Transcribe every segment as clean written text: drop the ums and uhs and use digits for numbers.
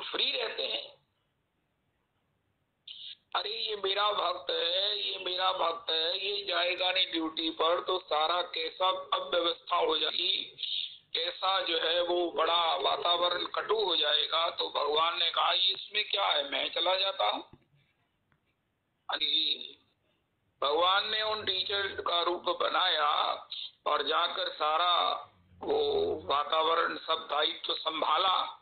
Free रहते हैं। अरे ये मेरा भक्त है, ये मेरा भक्त है, ये जाएगा नहीं ड्यूटी पर तो सारा कैसा अव्यवस्था हो जाएगी, कैसा जो है वो बड़ा वातावरण कटु हो जाएगा। तो भगवान ने कहा इसमें क्या है, मैं चला जाता हूँ। भगवान ने उन टीचर का रूप बनाया और जाकर सारा वो वातावरण सब दायित्व संभाला।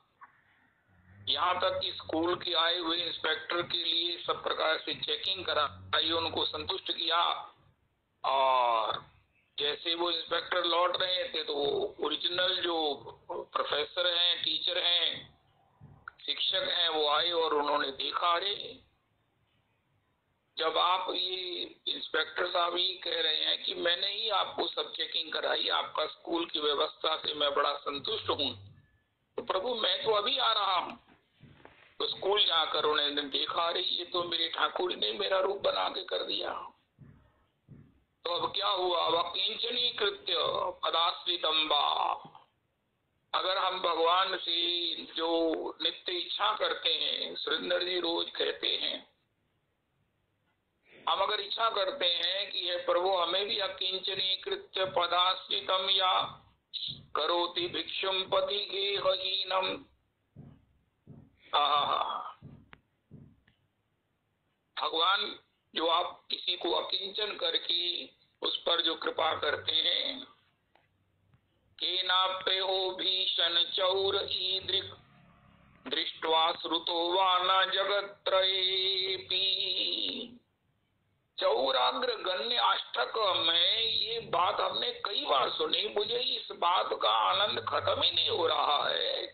यहाँ तक कि स्कूल के आए हुए इंस्पेक्टर के लिए सब प्रकार से चेकिंग कराई, उनको संतुष्ट किया। और जैसे वो इंस्पेक्टर लौट रहे थे तो वो ओरिजिनल जो प्रोफेसर हैं, टीचर हैं, शिक्षक हैं, वो आए और उन्होंने देखा। अरे जब आप ये इंस्पेक्टर साहब ही कह रहे हैं कि मैंने ही आपको सब चेकिंग कराई, आपका स्कूल की व्यवस्था से मैं बड़ा संतुष्ट हूँ, तो प्रभु मैं तो अभी आ रहा हूँ। तो स्कूल जाकर उन्होंने देखा, अरे ये तो मेरे ठाकुर ने मेरा रूप बना के कर दिया। तो अब क्या हुआ, वकिंचनी कृत्य पदाश्रितम्बा। अगर हम भगवान से जो नित्य इच्छा करते हैं, सुरेंद्र जी रोज कहते हैं, हम अगर इच्छा करते हैं कि हे प्रभु हमें भी अकिंचनी कृत्य पदाश्रितम या करोति भिक्षुम पति गेहहीनम। भगवान जो आप किसी को अकिंचन करके उस पर जो कृपा करते हैं, केनाप्य हो भीषण चौर ईदृक् दृष्ट्वा श्रुतो वा न जगत्त्रयेऽपि। चौराग्र गण्य अष्टक में ये बात हमने कई बार सुनी, मुझे इस बात का आनंद खत्म ही नहीं हो रहा है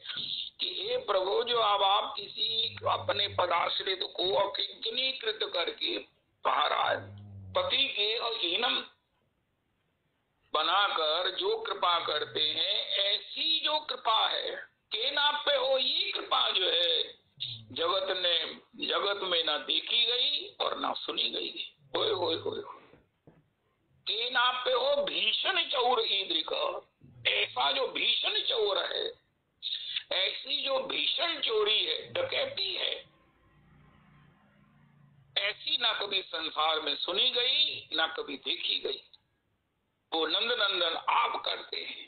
कि हे प्रभु जो अब आप किसी अपने पदाश्रित को अकिंचनीकृत करके महाराज पति के हीनम बनाकर जो कृपा करते हैं, ऐसी जो कृपा है के नाप पे हो, ये कृपा जो है जगत में ना देखी गई और ना सुनी गई। होए होए होए के नाप पे हो भीषण चौर ईद्रिक, ऐसा जो भीषण चोर है, ऐसी जो भीषण चोरी है, डकैती है, ऐसी ना कभी संसार में सुनी गई ना कभी देखी गई। वो नंद नंदन आप करते हैं।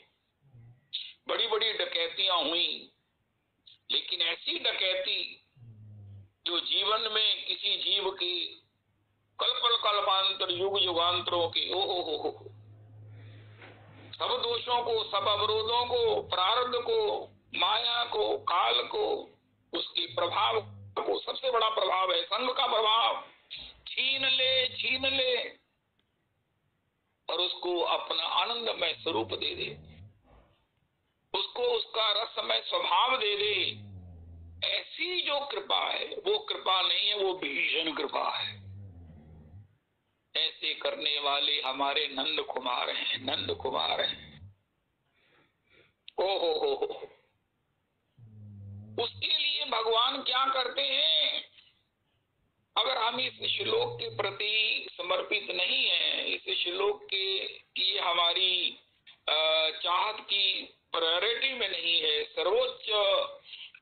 बड़ी बड़ी डकैतियां हुई, लेकिन ऐसी डकैती जो जीवन में किसी जीव की कल्पांतर युग युगांतरों की हो, सब दोषों को, सब अवरोधों को, प्रारब्ध को, माया को, काल को, उसके प्रभाव को, सबसे बड़ा प्रभाव है संग का प्रभाव, छीन ले और उसको अपना आनंदमय स्वरूप दे दे, उसको उसका रसमय स्वभाव दे दे। ऐसी जो कृपा है वो कृपा नहीं है, वो भीषण कृपा है। ऐसे करने वाले हमारे नंद कुमार हैं, नंद कुमार हैं। हो उसके लिए भगवान क्या करते हैं, अगर हम इस श्लोक के प्रति समर्पित नहीं है, इस श्लोक के ये हमारी चाहत की प्रायोरिटी में नहीं है, सर्वोच्च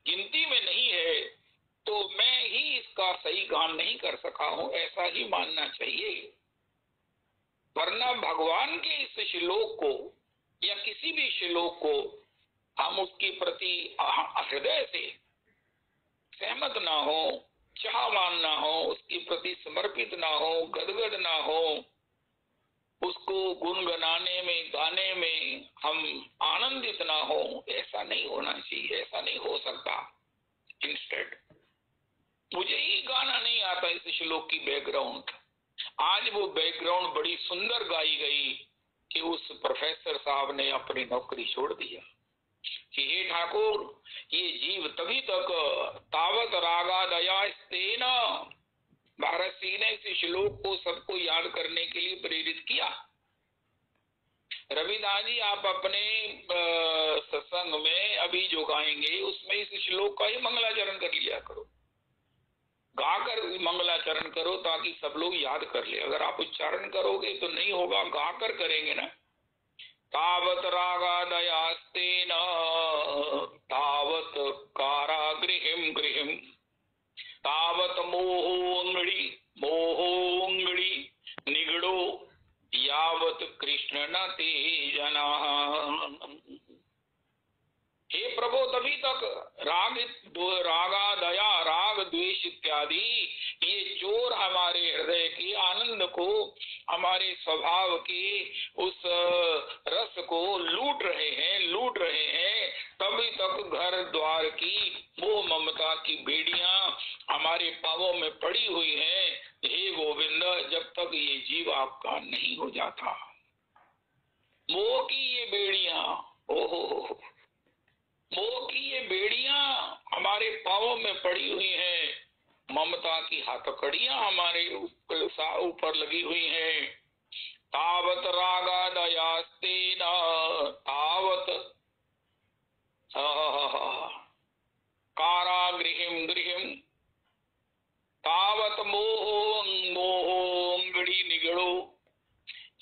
गिनती में नहीं है, तो मैं ही इसका सही गान नहीं कर सका हूं, ऐसा ही मानना चाहिए। वरना भगवान के इस श्लोक को या किसी भी श्लोक को हम उसके प्रति हृदय से सहमत ना हो, चाहवान ना हो, उसके प्रति समर्पित ना हो, गदगद ना हो, उसको गुनगुनाने में, गाने में हम आनंदित ना हो, ऐसा नहीं होना चाहिए, ऐसा नहीं हो सकता। इंस्टेड मुझे ही गाना नहीं आता इस श्लोक की बैकग्राउंड, आज वो बैकग्राउंड बड़ी सुंदर गाई गई कि उस प्रोफेसर साहब ने अपनी नौकरी छोड़ दिया कि हे ठाकुर, ये जीव तभी तक तावत रागा दया स्तेन, भारत सिंह ने इस श्लोक को सबको याद करने के लिए प्रेरित किया। रविदास जी आप अपने सत्संग में अभी जो गाएंगे उसमें इस श्लोक का ही मंगलाचरण कर लिया करो, गाकर मंगलाचरण करो ताकि सब लोग याद कर ले। अगर आप उच्चारण करोगे तो नहीं होगा, गाकर करेंगे ना। तावत रागा दयास्तेन तावत कारागृहिं गृह रागा दया राग द्वेष इत्यादि ये चोर हमारे हृदय के आनंद को, हमारे स्वभाव के उस रस को लूट रहे हैं। तभी तक घर द्वार की मोह ममता की बेड़ियां हमारे पांवों में पड़ी हुई हैं। हे गोविंद, जब तक ये जीव आपका नहीं हो जाता, मोह की ये बेड़ियां, ओहो, मोह की ये बेड़ियां हमारे पांवों में पड़ी हुई हैं, ममता की हथकड़ियां हमारे ऊपर लगी हुई हैं। तावत रागा दयास्ते न तावत कारागृहिम गृहिम तावत मोहोंगड़ी निगड़ो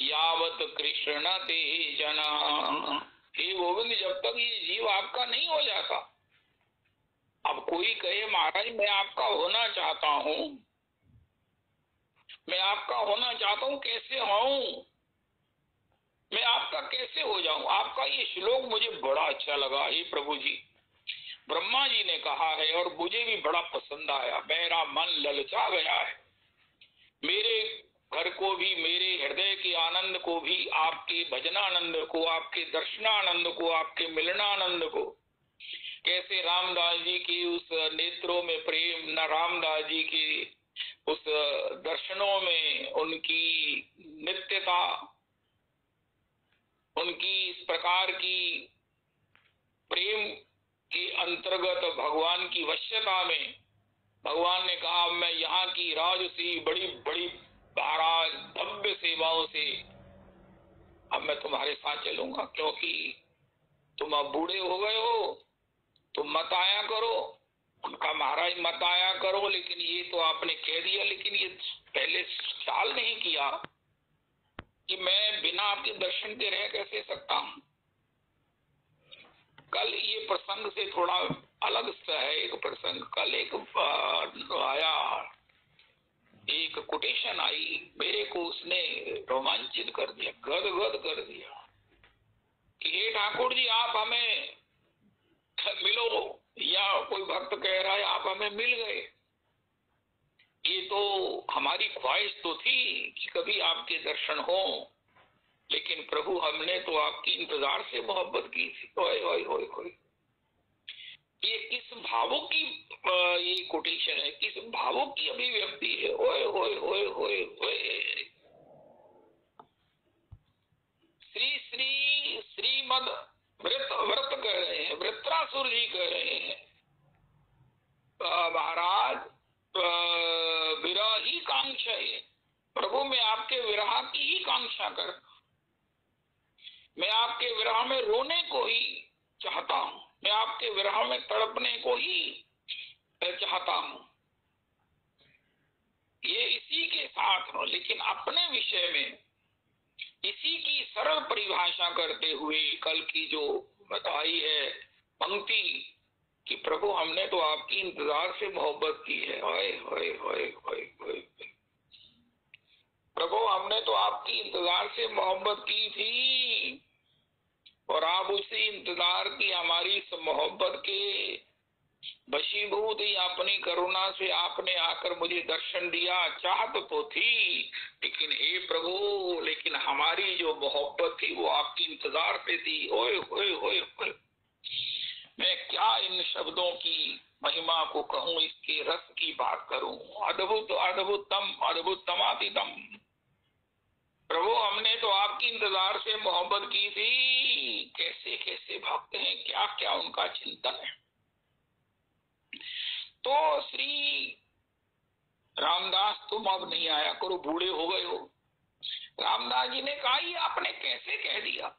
यावत कृष्ण ते जना। हे गोविंद, जब तक ये जीव आपका नहीं हो जाता, अब कोई कहे महाराज मैं आपका होना चाहता हूँ, मैं आपका होना चाहता हूँ, कैसे हूँ, मैं आपका कैसे हो जाऊं? आपका ये श्लोक मुझे बड़ा अच्छा लगा। हे प्रभु जी, ब्रह्मा जी ने कहा है और मुझे भी बड़ा पसंद आया। मेरा मन ललचा गया है, मेरे घर को भी, मेरे हृदय के आनंद को भी, आपके भजनानंद को, आपके दर्शनानंद को, आपके मिलनानंद को, कैसे रामदास जी की उस नेत्रों में प्रेम, न रामदास जी की उस दर्शनों में उनकी नित्यता, उनकी इस प्रकार की प्रेम के अंतर्गत भगवान की वश्यता में भगवान ने कहा मैं यहाँ की राजसी बड़ी बड़ी महाराज भव्य सेवाओं से अब मैं तुम्हारे साथ चलूंगा, क्योंकि तुम अब बूढ़े हो गए हो, तुम मत आया करो। उनका महाराज मत आया करो, लेकिन ये तो आपने कह दिया, लेकिन ये पहले ख्याल नहीं किया कि मैं बिना आपके दर्शन के रह कैसे सकता हूँ। कल ये प्रसंग से थोड़ा अलग सा है एक प्रसंग। कल एक आया, एक कोटेशन आई, मेरे को उसने रोमांचित कर दिया, गदगद कर दिया कि हे ठाकुर जी आप हमें मिलो, या कोई भक्त कह रहा है आप हमें मिल गए। ये तो हमारी ख्वाहिश तो थी कि कभी आपके दर्शन हो, लेकिन प्रभु हमने तो आपकी इंतजार से मोहब्बत की थी। ओए ओए ओए ओए, ये किस भावों की ये कोटेशन है, किस भावों की अभिव्यक्ति है। ओए ओए ओए ओए ओए, श्री श्री श्रीमद व्रत कह रहे हैं, वृत्रासुर जी कह रहे हैं महाराज विरह ही कांक्षा है, प्रभु मैं आपके विरह की ही कांक्षा कर, मैं आपके विरह में रोने को ही चाहता हूँ, मैं आपके विरह में तड़पने को ही चाहता हूँ। ये इसी के साथ हो, लेकिन अपने विषय में इसी की सरल परिभाषा करते हुए कल की जो बताई है पंक्ति कि प्रभु हमने तो आपकी इंतजार से मोहब्बत की है। ओए ओए ओए ओए ओए, प्रभु हमने तो आपकी इंतजार से मोहब्बत की थी, और आप उसी इंतजार की हमारी इस मोहब्बत के वशीभूत ही अपनी करुणा से आपने आकर मुझे दर्शन दिया। चाहत तो थी, लेकिन हे प्रभु, लेकिन हमारी जो मोहब्बत थी वो आपकी इंतजार पे थी। ओए ओए ओए ओए, मैं क्या इन शब्दों की महिमा को कहूँ, इसके रस की बात करूं। अद्भुत अद्भुतम अद्भुतमातीतम, प्रभु हमने तो आपकी इंतजार से मोहब्बत की थी। कैसे कैसे भक्त हैं, क्या क्या उनका चिंतन है। तो श्री रामदास तुम अब नहीं आया करो, बूढ़े हो गए हो। रामदास जी ने कहा ये आपने कैसे कह दिया,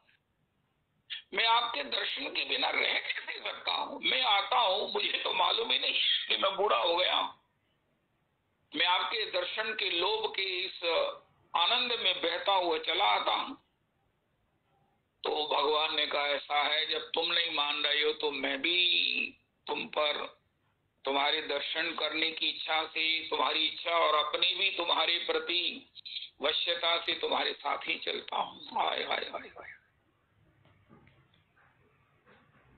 मैं आपके दर्शन के बिना रह कैसे सकता हूँ। मैं आता हूँ, मुझे तो मालूम ही नहीं कि मैं बूढ़ा हो गया। मैं आपके दर्शन के लोभ के इस आनंद में बहता हुआ चला आता हूँ। तो भगवान ने कहा ऐसा है, जब तुम नहीं मान रहे हो तो मैं भी तुम पर तुम्हारे दर्शन करने की इच्छा से, तुम्हारी इच्छा और अपनी भी तुम्हारे प्रति वश्यता से तुम्हारे साथ ही चलता हूँ। हाय हाय हाय हाय।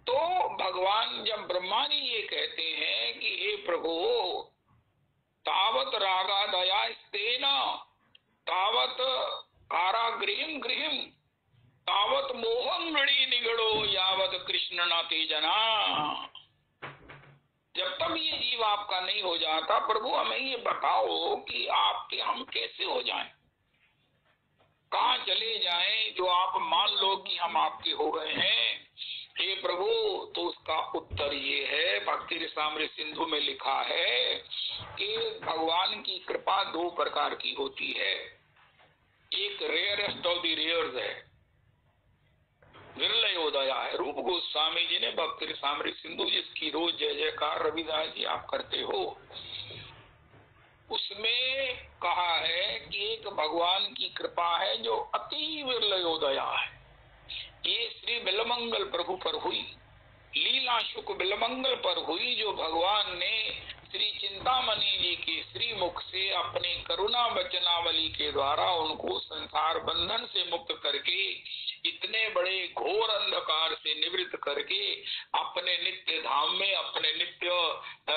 तो भगवान जब ब्रह्मा जी ये कहते हैं कि हे प्रभु तावत रागा दया स्तेन तावत कारागृहिम गृहिम तावत मोहम नड़ी निगड़ो यावत कृष्ण न तेजना। जब तक ये जीव आपका नहीं हो जाता प्रभु हमें ये बताओ कि आपके हम कैसे हो जाएं, कहाँ चले जाएं जो आप मान लो कि हम आपके हो गए हैं हे प्रभु। तो उसका उत्तर ये है, भक्ति रसामृत सिंधु में लिखा है कि भगवान की कृपा दो प्रकार की होती है। एक रेयरेस्ट ऑफ द रेयर्स है, विरलयोदया है। रूप गोस्वामी जी ने भक्ति रसामृत सिंधु जिसकी रोज जय जयकार रविदास जी आप करते हो, उसमें कहा है कि एक भगवान की कृपा है जो अति विरलयोदया है। ये श्री बिलमंगल प्रभु पर हुई, लीला शुक बिलमंगल पर हुई, जो भगवान ने श्री चिंतामणि जी के श्री मुख से अपनी करुणा वचनावली के द्वारा उनको संसार बंधन से मुक्त करके इतने बड़े घोर अंधकार से निवृत्त करके अपने नित्य धाम में, अपने नित्य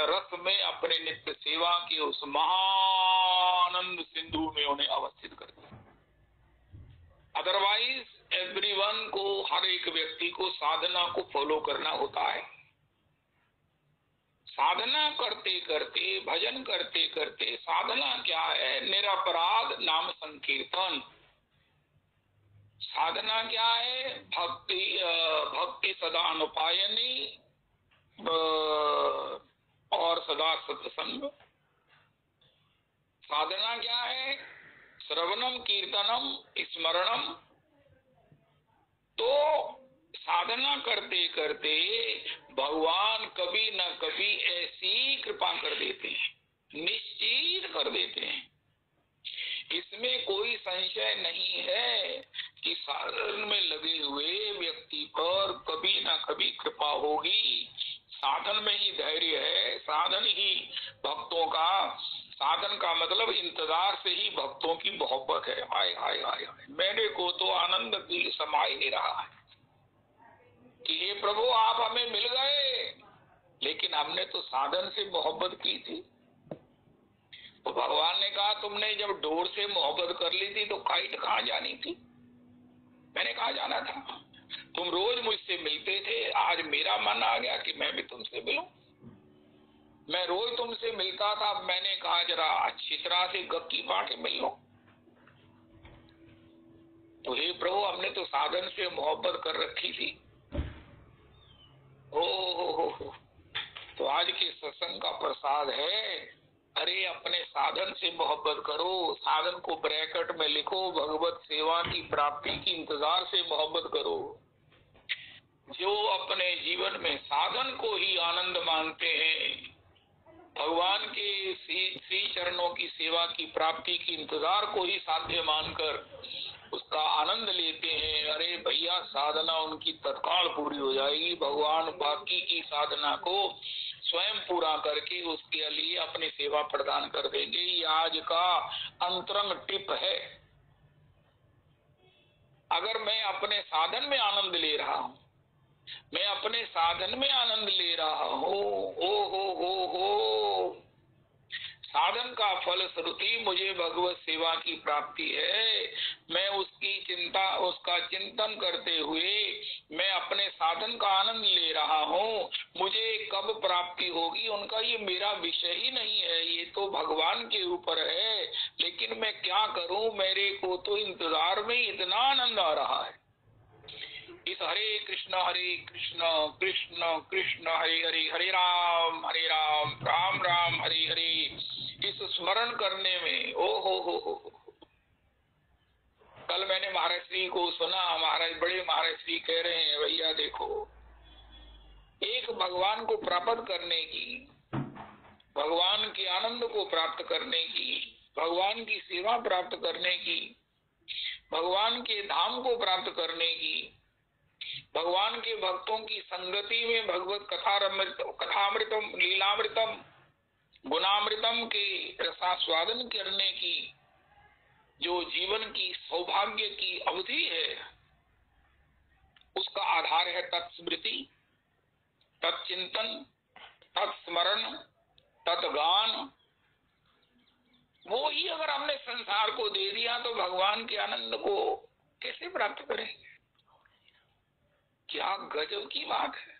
रस में, अपने नित्य सेवा के उस महानंद सिंधु में उन्हें अवस्थित कर दिया। अदरवाइज एवरीवन को, हर एक व्यक्ति को साधना को फॉलो करना होता है। साधना करते करते, भजन करते करते, साधना क्या है? निरपराध नाम संकीर्तन। साधना क्या है? भक्ति सदा अनुपायनी और सदा सत्संग। साधना क्या है? श्रवणम कीर्तनम स्मरणम। तो साधना करते करते भगवान कभी न कभी ऐसी कृपा कर देते हैं, निश्चित कर देते हैं। इसमें कोई संशय नहीं है कि साधन में लगे हुए व्यक्ति पर कभी न कभी कृपा होगी। साधन में ही धैर्य है, साधन ही भक्तों का, साधन का मतलब इंतजार से ही भक्तों की मोहब्बत है। हाय हाय हाय हाय, मेरे को तो आनंद दिल समा ही नहीं रहा है कि हे प्रभु आप हमें मिल गए, लेकिन हमने तो साधन से मोहब्बत की थी। तो भगवान ने कहा तुमने जब डोर से मोहब्बत कर ली थी तो काइट कहाँ जानी थी? मैंने कहा जाना था? तुम रोज मुझसे मिलते थे, आज मेरा मन आ गया कि मैं भी तुमसे मिलूं। मैं रोज तुमसे मिलता था, मैंने कहा जरा अच्छी तरह से गक्की बांट मिल लो। तो हे प्रभु हमने तो साधन से मोहब्बत कर रखी थी। हो तो आज के सत्संग का प्रसाद है, अरे अपने साधन से मोहब्बत करो। साधन को ब्रैकेट में लिखो, भगवत सेवा की प्राप्ति की इंतजार से मोहब्बत करो। जो अपने जीवन में साधन को ही आनंद मानते हैं, भगवान के श्री चरणों की सेवा की प्राप्ति की इंतजार को ही साध्य मानकर उसका आनंद लेते हैं, अरे भैया साधना उनकी तत्काल पूरी हो जाएगी। भगवान बाकी की साधना को स्वयं पूरा करके उसके लिए अपनी सेवा प्रदान कर देंगे। ये आज का अंतरंग टिप है। अगर मैं अपने साधन में आनंद ले रहा हूँ, मैं अपने साधन में आनंद ले रहा हूँ, हो साधन का फल श्रुति मुझे भगवत सेवा की प्राप्ति है। मैं उसकी चिंता, उसका चिंतन करते हुए मैं अपने साधन का आनंद ले रहा हूँ। मुझे कब प्राप्ति होगी उनका ये मेरा विषय ही नहीं है, ये तो भगवान के ऊपर है। लेकिन मैं क्या करूँ, मेरे को तो इंतजार में इतना आनंद आ रहा है। इस हरे कृष्ण कृष्ण कृष्ण हरे हरे, हरे राम राम राम हरे हरे, इस स्मरण करने में ओ हो। कल मैंने महाराज श्री को सुना, महाराज बड़े महाराज श्री कह रहे हैं भैया देखो, एक भगवान को प्राप्त करने की, भगवान के आनंद को प्राप्त करने की, भगवान की सेवा प्राप्त करने की, भगवान के धाम को प्राप्त करने की, भगवान के भक्तों की संगति में भगवत कथामृतम लीलामृतम गुणामृतम के रसास्वादन करने की जो जीवन की सौभाग्य की अवधि है, उसका आधार है तत्स्मृति। तत्चिंतन, तत्स्मरण, तत्गान, वो ही अगर हमने संसार को दे दिया तो भगवान के आनंद को कैसे प्राप्त करेंगे? क्या गजब की बात है।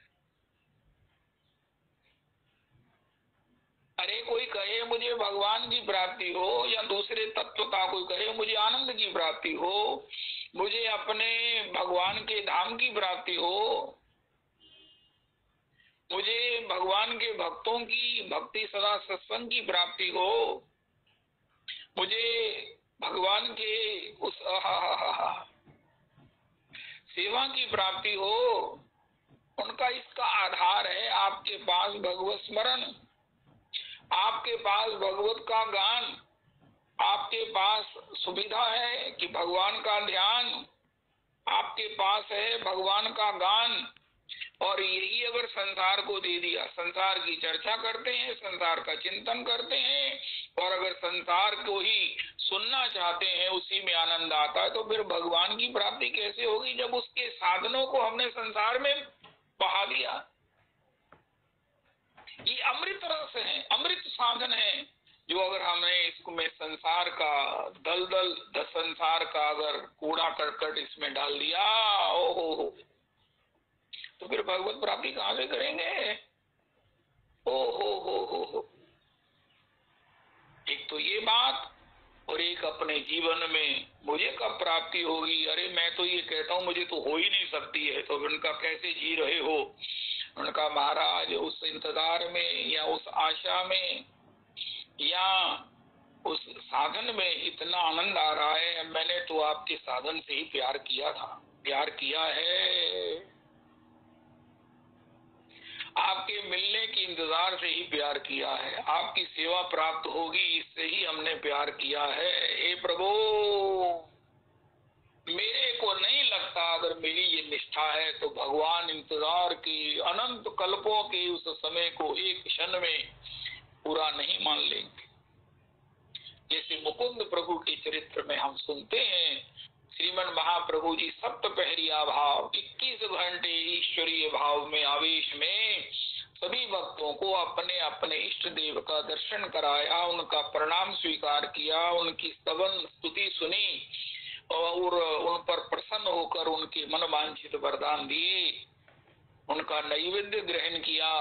अरे कोई कहे मुझे भगवान की प्राप्ति हो या दूसरे तत्व का कोई कहे मुझे आनंद की प्राप्ति हो, मुझे अपने भगवान के धाम की प्राप्ति हो, मुझे भगवान के भक्तों की भक्ति सदा सत्संग की प्राप्ति हो, मुझे भगवान के उस सेवा की प्राप्ति हो, उनका इसका आधार है आपके पास भगवत स्मरण, आपके पास भगवत का गान, आपके पास सुविधा है कि भगवान का ध्यान, आपके पास है भगवान का गान। और यही अगर संसार को दे दिया, संसार की चर्चा करते हैं, संसार का चिंतन करते हैं, और अगर संसार को ही सुनना चाहते हैं, उसी में आनंद आता है, तो फिर भगवान की प्राप्ति कैसे होगी जब उसके साधनों को हमने संसार में बहा दिया। ये अमृत रस है, अमृत साधन है, जो अगर हमने इसमें संसार का दलदल, संसार का अगर कूड़ा करकट इसमें डाल दिया, ओहो, तो फिर भगवत प्राप्ति कहां से करेंगे? हो। एक तो ये बात, और एक अपने जीवन में मुझे कब प्राप्ति होगी? अरे मैं तो ये कहता हूँ मुझे तो हो ही नहीं सकती है, तो उनका कैसे जी रहे हो? उनका महाराज उस इंतजार में या उस आशा में या उस साधन में इतना आनंद आ रहा है, मैंने तो आपके साधन से ही प्यार किया था, प्यार किया है, आपके मिलने के इंतजार से ही प्यार किया है, आपकी सेवा प्राप्त होगी इससे ही हमने प्यार किया है। हे प्रभु, मेरे को नहीं लगता अगर मेरी ये निष्ठा है तो भगवान इंतजार की अनंत कल्पों के उस समय को एक क्षण में पूरा नहीं मान लेंगे। जैसे मुकुंद प्रभु के चरित्र में हम सुनते हैं, श्रीमन महाप्रभु जी सप्तपहरिया भाव 21 घंटे ईश्वरीय भाव में आवेश में सभी भक्तों को अपने अपने इष्ट देव का दर्शन कराया, उनका प्रणाम स्वीकार किया, उनकी स्तवन स्तुति सुनी और उन पर प्रसन्न होकर उनके मन वांछित वरदान दिए, उनका नैवेद्य ग्रहण किया।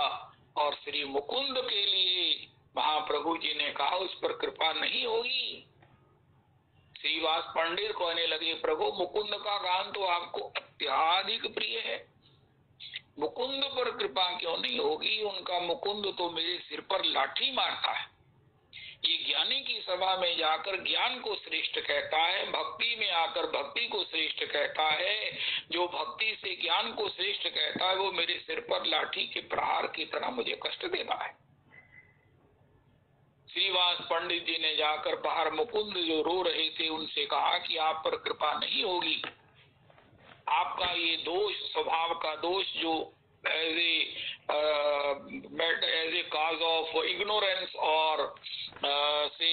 और श्री मुकुंद के लिए महाप्रभु जी ने कहा उस पर कृपा नहीं होगी। श्रीवास पंडित कहने लगे, प्रभु मुकुंद का गान तो आपको अत्याधिक प्रिय है, मुकुंद पर कृपा क्यों नहीं होगी? उनका मुकुंद तो मेरे सिर पर लाठी मारता है। ये ज्ञानी की सभा में जाकर ज्ञान को श्रेष्ठ कहता है, भक्ति में आकर भक्ति को श्रेष्ठ कहता है, जो भक्ति से ज्ञान को श्रेष्ठ कहता है वो मेरे सिर पर लाठी के प्रहार की तरह मुझे कष्ट देता है। श्रीवास पंडित जी ने जाकर बाहर मुकुंद जो रो रहे थे उनसे कहा कि आप पर कृपा नहीं होगी, आपका ये दोष, स्वभाव का दोष जो as a cause of ignorance और से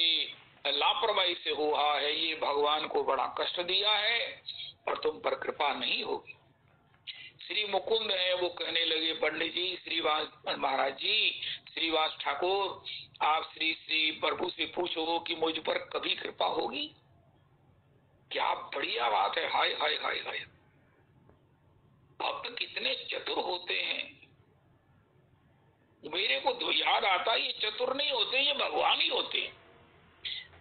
लापरवाही से हुआ है, ये भगवान को बड़ा कष्ट दिया है और तुम पर कृपा नहीं होगी। श्री मुकुंद है वो कहने लगे, पंडित जी, श्रीवास महाराज जी, श्रीवास ठाकुर, आप श्री श्री प्रभु से पूछो कि मुझ पर कभी कृपा होगी। क्या बढ़िया बात है, हाय हाय हाय हाय। भक्त कितने चतुर होते हैं। मेरे को तो याद आता ये चतुर नहीं होते, ये भगवान ही होते।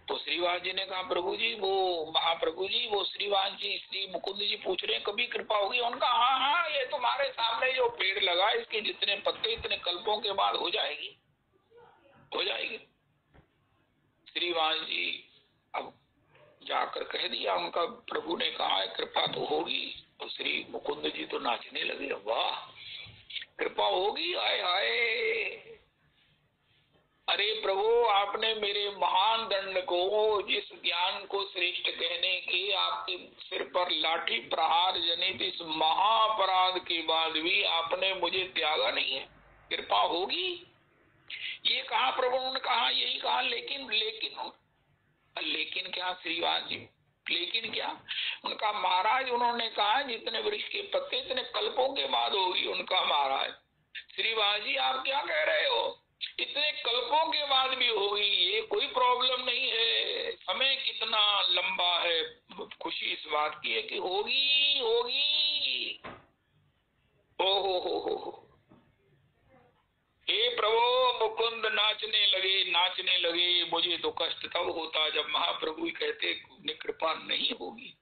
तो श्रीवास जी ने कहा, प्रभु जी वो महाप्रभु जी वो श्रीवास जी श्री मुकुंद जी पूछ रहे हैं कभी कृपा होगी। उनका हाँ हाँ, ये तुम्हारे सामने जो पेड़ लगा इसके जितने पत्ते इतने कल्पों के बाद हो जाएगी, हो जाएगी। श्रीवास जी अब जाकर कह दिया, उनका प्रभु ने कहा कृपा तो होगी। तो श्री मुकुंद जी तो नाचने लगे, वाह कृपा होगी, हाय हाय। अरे प्रभु, आपने मेरे महान दंड को, जिस ज्ञान को श्रेष्ठ कहने के आपके सिर पर लाठी प्रहार जनित इस महाअपराध के बाद भी आपने मुझे त्यागा नहीं है, कृपा होगी। ये कहा प्रभु ने कहा, यही कहा, लेकिन लेकिन लेकिन क्या श्रीवास जी, लेकिन क्या? उनका महाराज उन्होंने कहा जितने वृक्ष के पत्ते इतने कल्पों के बाद होगी। उनका महाराज श्रीवास जी आप क्या कह रहे हो, इतने कल्पों के बाद भी होगी, ये कोई प्रॉब्लम नहीं है, समय कितना लंबा है। खुशी इस बात की है कि होगी होगी। ओ हो, हे प्रभु मुकुंद नाचने लगे। मुझे तो कष्ट तब होता जब महाप्रभु ही कहते कृपा नहीं होगी।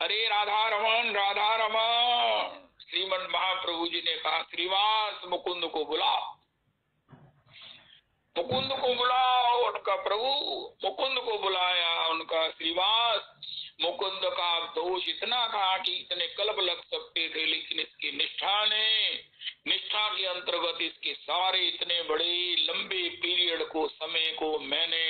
अरे राधा रमन श्रीमन महाप्रभु जी ने कहा श्रीवास मुकुंद को बुलाओ, मुकुंद को बुलाओ। उनका प्रभु मुकुंद को बुलाया, उनका श्रीवास मुकुंद का दोष इतना था कि इतने कल्प लग सकते थे, लेकिन इसकी निष्ठा के अंतर्गत इसके सारे इतने बड़े लंबे पीरियड को, समय को मैंने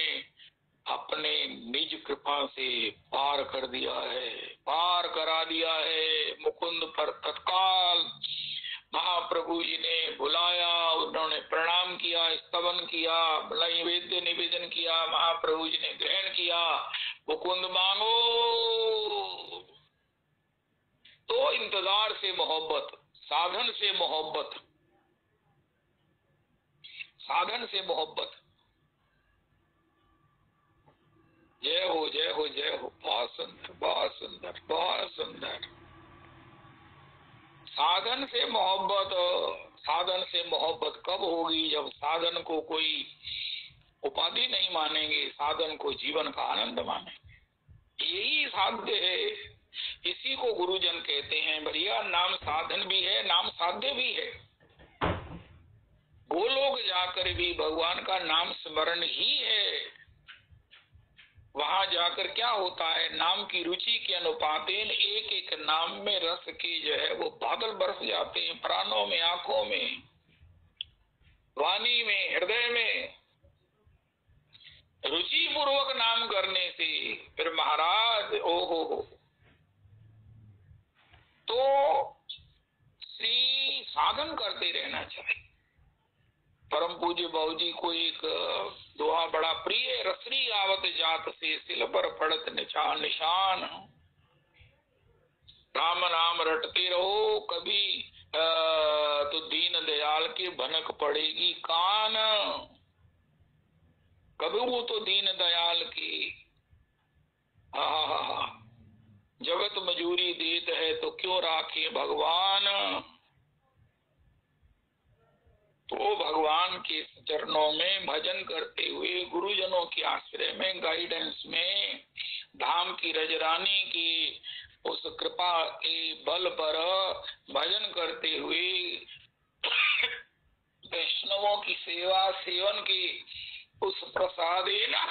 अपने निज कृपा से पार कर दिया है, पार करा दिया है। मुकुंद पर तत्काल महाप्रभु जी ने बुलाया, उन्होंने प्रणाम किया, स्तवन किया, नैवेद्य निवेदन किया, महाप्रभु जी ने ग्रहण किया। मुकुंद मांगो तो इंतजार से मोहब्बत, साधन से मोहब्बत, साधन से मोहब्बत। जय हो जय हो जय हो, बहुत सुंदर बहुत सुंदर बहुत सुंदर। साधन से मोहब्बत, साधन से मोहब्बत कब होगी, जब साधन को कोई उपाधि नहीं मानेंगे, साधन को जीवन का आनंद मानेंगे। यही साध्य है, इसी को गुरुजन कहते हैं भैया नाम साधन भी है, नाम साध्य भी है। गोलोक जाकर भी भगवान का नाम स्मरण ही है। वहां जाकर क्या होता है, नाम की रुचि के अनुपातेन एक एक नाम में रस के जो है वो बादल बरस जाते हैं, प्राणों में, आंखों में, वाणी में, हृदय में। रुचि पूर्वक नाम करने से फिर महाराज ओहो। तो श्री साधन करते रहना चाहिए। परम पूज्य बाबू जी को एक दोहा बड़ा प्रिय, रसरी आवत जात से सिल पर पड़त निशान, राम नाम रटते रहो कभी तो दीन दयाल के भनक पड़ेगी कान। कभी वो तो दीन दयाल की जगत मजूरी देत है तो क्यों राखे भगवान। तो भगवान के चरणों में भजन करते हुए, गुरुजनों के आश्रय में, गाइडेंस में, धाम की रजरानी की उस कृपा के बल पर भजन करते हुए, वैष्णवों की सेवा सेवन की उस प्रसादेना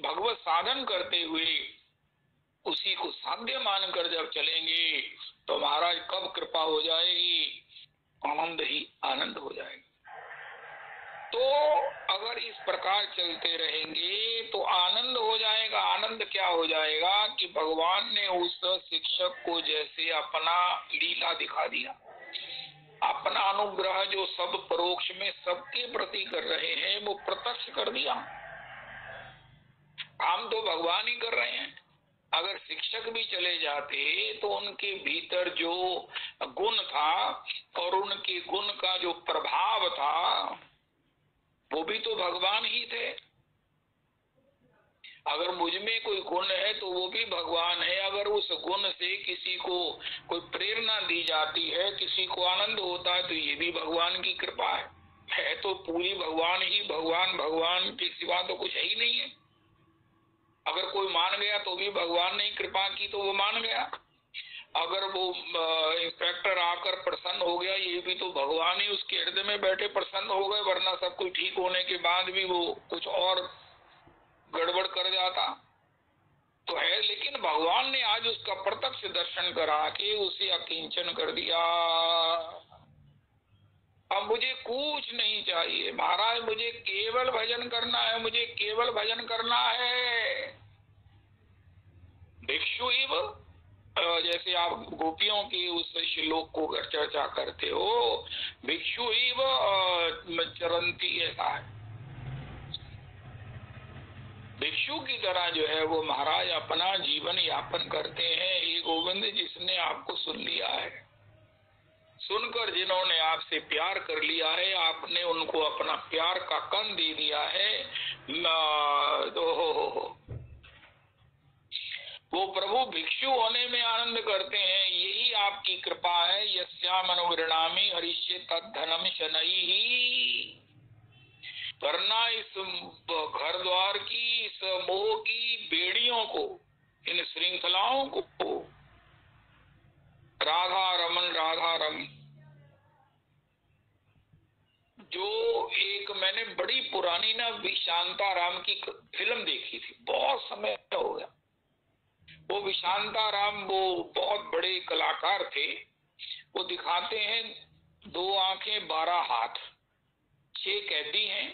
भगवत साधन करते हुए उसी को साध्य मानकर जब चलेंगे तो महाराज कब कृपा हो जाएगी, आनंद ही आनंद हो जाएगा। तो अगर इस प्रकार चलते रहेंगे तो आनंद हो जाएगा। आनंद क्या हो जाएगा कि भगवान ने उस शिक्षक को जैसे अपना लीला दिखा दिया, अपना अनुग्रह जो सब परोक्ष में सबके प्रति कर रहे हैं वो प्रत्यक्ष कर दिया। काम तो भगवान ही कर रहे हैं। अगर शिक्षक भी चले जाते तो उनके भीतर जो गुण था और उनके गुण का जो प्रभाव था वो भी तो भगवान ही थे। अगर मुझ में कोई गुण है तो वो भी भगवान है। अगर उस गुण से किसी को कोई प्रेरणा दी जाती है, किसी को आनंद होता है तो ये भी भगवान की कृपा है तो पूरी भगवान ही भगवान, भगवान के सिवा तो कुछ है ही नहीं है। अगर कोई मान गया तो भी भगवान ने कृपा की तो वो मान गया। अगर वो इंस्पेक्टर आकर प्रसन्न हो गया, ये भी तो भगवान ही उसके हृदय में बैठे प्रसन्न हो गए, वरना सब कुछ ठीक होने के बाद भी वो कुछ और गड़बड़ कर जाता तो है। लेकिन भगवान ने आज उसका प्रत्यक्ष दर्शन करा के उसे अकिंचन कर दिया। अब मुझे कुछ नहीं चाहिए महाराज, मुझे केवल भजन करना है, मुझे केवल भजन करना है। भिक्षु इव, जैसे आप गोपियों की उस श्लोक को अगर चर्चा करते हो, भिक्षु इव चरंती, ऐसा है भिक्षु की तरह जो है वो महाराज अपना जीवन यापन करते हैं। ये गोविंद जिसने आपको सुन लिया है, सुन आपसे प्यार कर लिया है, आपने उनको अपना प्यार का कण दे दिया है। वो प्रभु भिक्षु होने में आनंद करते हैं, यही आपकी कृपा है। यस्याम अनुगृणामि हरिष्ये तद्धनम शनैः। वरना इस घर द्वार की, इस मोह की बेड़ियों को, इन श्रृंखलाओं को, राधा रमन राधा रमन, जो एक मैंने बड़ी पुरानी ना विशांताराम की फिल्म देखी थी, बहुत समय हो गया। वो विशांताराम वो बहुत बड़े कलाकार थे। वो दिखाते हैं 2 आंखें 12 हाथ, 6 कैदी हैं,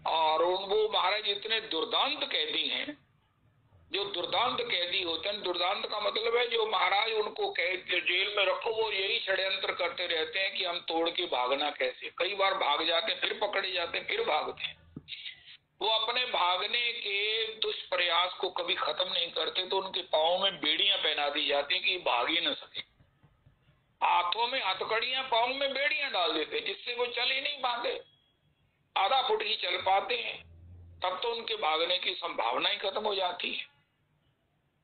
और वो महाराज इतने दुर्दांत कैदी हैं। जो दुर्दांत कैदी होते हैं, दुर्दांत का मतलब है जो महाराज उनको जेल में रखो, वो यही षड्यंत्र करते रहते हैं कि हम तोड़ के भागना कैसे। कई बार भाग जाते, फिर पकड़े जाते, फिर भागते हैं। वो अपने भागने के दुष्प्रयास को कभी खत्म नहीं करते, तो उनके पाँव में बेड़ियां पहना दी जाती कि भाग ही न सके। हाथों में हथकड़ियां, पाँव में बेड़ियां डाल देते, जिससे वो चल ही नहीं पाते, आधा फुट ही चल पाते हैं। तब तो उनके भागने की संभावना ही खत्म हो जाती है।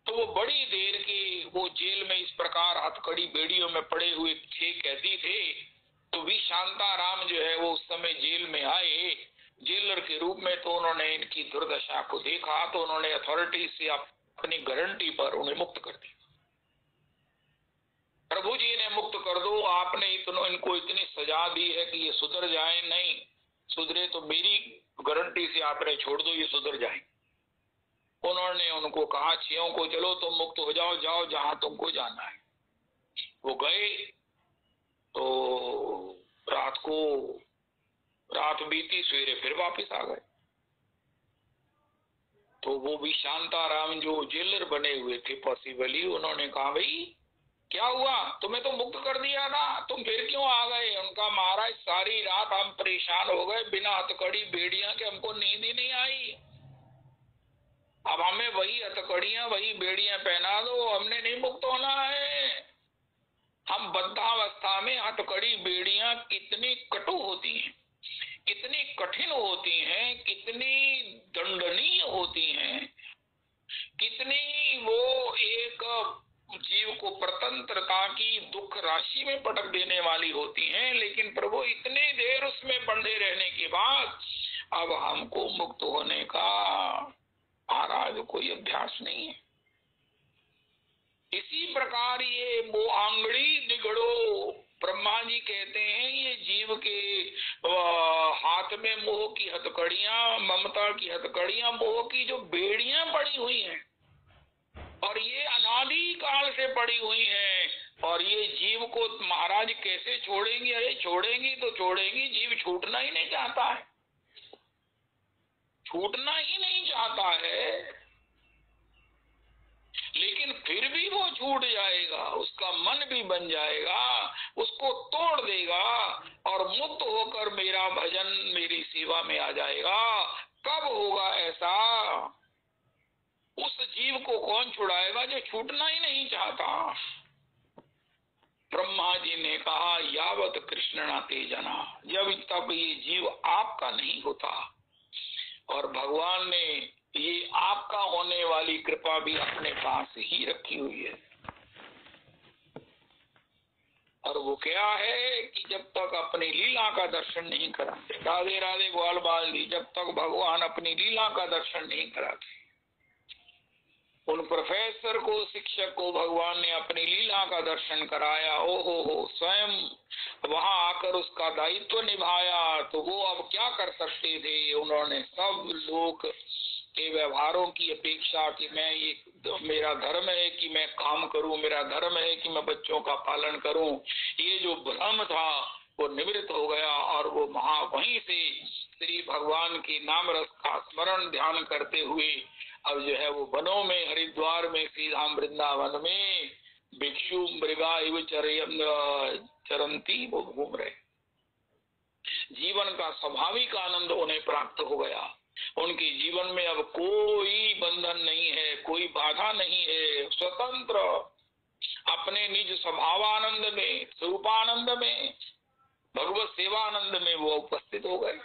तो वो बड़ी देर के वो जेल में इस प्रकार हथकड़ी बेड़ियों में पड़े हुए 6 कैदी थे। तो वी शांताराम जो है वो उस समय जेल में आए जेलर के रूप में। तो उन्होंने इनकी दुर्दशा को देखा, तो उन्होंने अथॉरिटी से अपनी गारंटी पर उन्हें मुक्त कर दिया। प्रभु जी ने मुक्त कर दो, आपने इनको इतनी सजा दी है कि ये सुधर जाए। नहीं सुधरे तो मेरी गारंटी से आपने छोड़ दो, ये सुधर जाए। उन्होंने उनको कहा 6 को, चलो तुम मुक्त हो जाओ, जाओ जहां तुमको जाना है। वो गए। तो रात बीती, सवेरे फिर वापस आ गए। तो वो भी शांताराम जो जेलर बने हुए थे पॉसिबली, उन्होंने कहा भाई क्या हुआ, तुम्हें तो मुक्त कर दिया था, तुम फिर क्यों आ गए। उनका महाराज सारी रात हम परेशान हो गए, बिना हथकड़ी बेड़ियां के हमको नींद ही नहीं आई। अब हमें वही हथकड़ियां, वही बेड़ियां पहना दो, हमने नहीं मुक्त होना है। हम बद्धावस्था में हथकड़ी बेड़ियां कितनी कटु होती हैं, कितनी कठिन होती हैं, कितनी दंडनीय होती हैं, कितनी वो एक जीव को प्रतंत्रता की दुख राशि में पटक देने वाली होती हैं। लेकिन प्रभु इतनी देर उसमें बंधे रहने के बाद अब हमको मुक्त होने का महाराज कोई अभ्यास नहीं है। इसी प्रकार ये मोहांगड़ी दिगड़ो, ब्रह्मा जी कहते हैं ये जीव के हाथ में मोह की हथकड़ियां, ममता की हथकड़ियां, मोह की जो बेड़ियां पड़ी हुई हैं, और ये अनादि काल से पड़ी हुई हैं। और ये जीव को महाराज कैसे छोड़ेंगे। अरे छोड़ेंगी तो छोड़ेंगी, जीव छूटना ही नहीं चाहता है, छूटना ही नहीं चाहता है। लेकिन फिर भी वो छूट जाएगा, उसका मन भी बन जाएगा, उसको तोड़ देगा और मुक्त होकर मेरा भजन, मेरी सेवा में आ जाएगा। कब होगा ऐसा। उस जीव को कौन छुड़ाएगा जो छूटना ही नहीं चाहता। ब्रह्मा जी ने कहा यावत कृष्ण न तेजना, जब तक ये जीव आपका नहीं होता। और भगवान ने ये आपका होने वाली कृपा भी अपने पास ही रखी हुई है। और वो क्या है कि जब तक अपनी लीला का दर्शन नहीं कराते, राधे राधे ग्वाल बाल जी, जब तक भगवान अपनी लीला का दर्शन नहीं कराते, उन प्रोफेसर को, शिक्षक को भगवान ने अपनी लीला का दर्शन कराया। हो स्वयं वहां आकर उसका दायित्व निभाया। तो वो अब क्या कर सकते थे। उन्होंने सब लोग के व्यवहारों की अपेक्षा कि मैं ये मेरा धर्म है कि मैं काम करूं, मेरा धर्म है कि मैं बच्चों का पालन करूं, ये जो भ्रम था वो निवृत्त हो गया। और वो वहीं से श्री भगवान के नाम रस का स्मरण ध्यान करते हुए अब जो है वो वनों में, हरिद्वार में, श्री धाम वृंदावन में भिक्षु मृगा इव चरंती वो घूम रहे। जीवन का स्वाभाविक आनंद उन्हें प्राप्त हो गया। उनके जीवन में अब कोई बंधन नहीं है, कोई बाधा नहीं है, स्वतंत्र अपने निज स्वभावानंद में, स्वरूपानंद में भगवत सेवानंद में वो उपस्थित हो गए।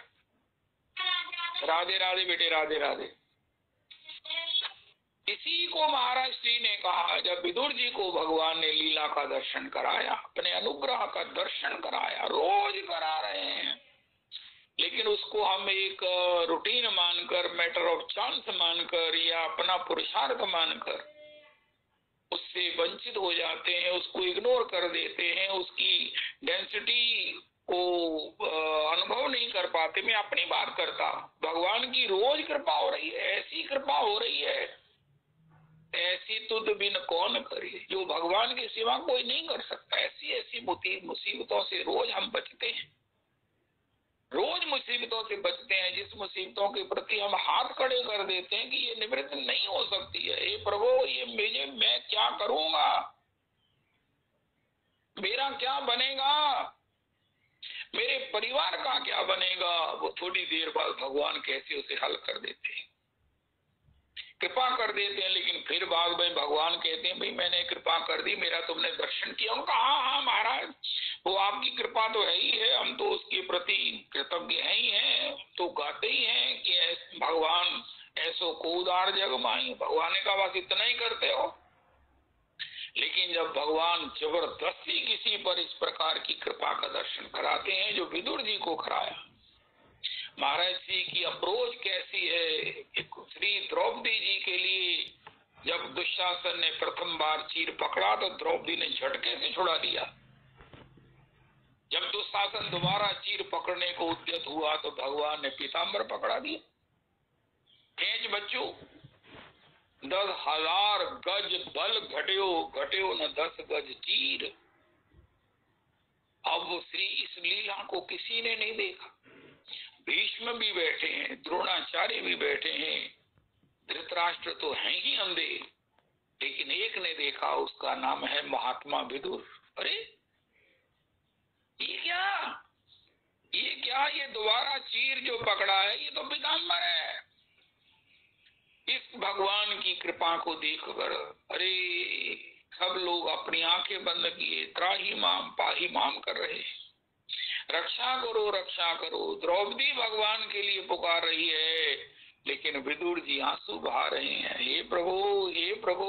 राधे राधे बेटे, राधे राधे। इसी को महाराज श्री ने कहा, जब विदुर जी को भगवान ने लीला का दर्शन कराया, अपने अनुग्रह का दर्शन कराया, रोज करा रहे हैं, लेकिन उसको हम एक रूटीन मानकर, मैटर ऑफ चांस मानकर या अपना पुरुषार्थ मानकर उससे वंचित हो जाते हैं, उसको इग्नोर कर देते हैं, उसकी डेंसिटी को अनुभव नहीं कर पाते। मैं अपनी बात करता, भगवान की रोज कृपा हो रही है, ऐसी कृपा हो रही है, ऐसी तुद बिन कौन करे, जो भगवान के सिवा कोई नहीं कर सकता। ऐसी ऐसी मुसीबतों से रोज हम बचते हैं, रोज मुसीबतों से बचते हैं, जिस मुसीबतों के प्रति हम हाथ खड़े कर देते हैं कि ये निवृत्त नहीं हो सकती है। हे प्रभु, ये मैं क्या करूंगा, मेरा क्या बनेगा, मेरे परिवार का क्या बनेगा, वो थोड़ी देर बाद भगवान कैसे उसे हल कर देते हैं, कृपा कर देते हैं। लेकिन फिर बाद में भगवान कहते हैं, भाई मैंने कृपा कर दी, मेरा तुमने दर्शन किया। उनका हाँ हाँ महाराज, वो आपकी कृपा तो है ही है, हम तो उसके प्रति कृतज्ञ है ही हैं, तो गाते ही हैं कि भगवान ऐसो को उदार जग माई। भगवान ने कहा बस इतना ही करते हो। लेकिन जब भगवान जबरदस्ती किसी पर इस प्रकार की कृपा का दर्शन कराते हैं, जो विदुर जी को कराया, महाराज जी की अप्रोच कैसी है। श्री द्रौपदी जी के लिए जब दुशासन ने प्रथम बार चीर पकड़ा तो द्रौपदी ने झटके से छुड़ा लिया। जब दुशासन दोबारा चीर पकड़ने को उद्यत हुआ तो भगवान ने पीताम्बर पकड़ा दिया। खेच बच्चों, 10,000 गज बल घट्यो न 10 गज चीर। अब वो श्री इस लीला को किसी ने नहीं देखा। भीष्म भी बैठे हैं, द्रोणाचार्य भी बैठे हैं, धृतराष्ट्र तो हैं ही अंधे, लेकिन एक ने देखा, उसका नाम है महात्मा विदुर। अरे ये क्या, ये दोबारा चीर जो पकड़ा है, ये तो पीताम्बर है। इस भगवान की कृपा को देखकर अरे सब लोग अपनी आंखें बंद किए, त्राही माम पाही माम कर रहे, रक्षा करो रक्षा करो। द्रौपदी भगवान के लिए पुकार रही है, लेकिन विदुर जी आंसू बहा रहे हैं, हे प्रभु हे प्रभु।